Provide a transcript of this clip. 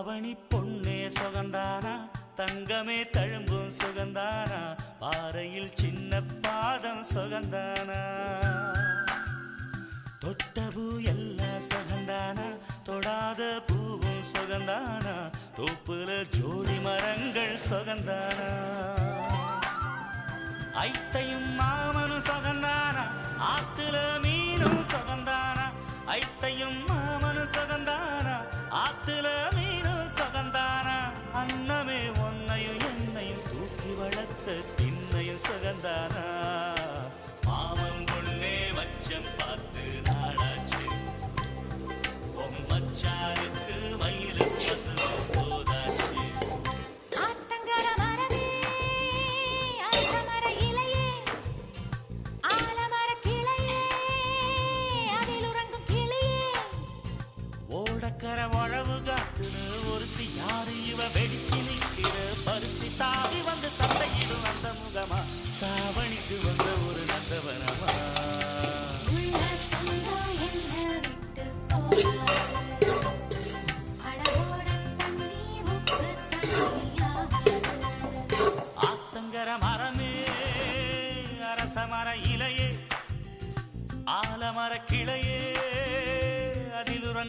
தாவணி பொன்னே சுகந்தானா, தங்கமே தழும்பும் சுகந்தானா, பாறையில் சின்ன பாதம் சுகந்தானா. தொட்டபூ எல்லாம் சுகந்தானா, தொடாத பூவும் சுகந்தானா, தோப்புல ஜோடி மரங்கள் சுகந்தானா. ஐத்தையும் மாமனும் சுகந்தானா, ஆத்துல மீனும் சுகந்தானா. ஐத்தையும் மாமனும் சுகந்தானா, ஆத்துல மீனும் சுகந்தானா. அன்னமே ஒன்னையும் என்னையும் தூக்கி வளர்த்த திண்ணையும் சுகந்தானா. மாமன் பொண்ணே மச்சம் பார்த்து நாளாச்சு, பொம்மச்சாருக்கு மயில பசுவ போதாச்சு. ஓடக்கர உழவு காத்துன்னு ஒருத்தி யாரு இவ வெடிச்சு நிற்கிற பருத்தி தாவி வந்து சந்தையிடும் அந்த முகமா, தாவணிக்கு வந்த ஒரு நந்தவனமா. ஆத்தங்கர மரமே அரச மர இலையே, ஆலமர கிளையே, அதில்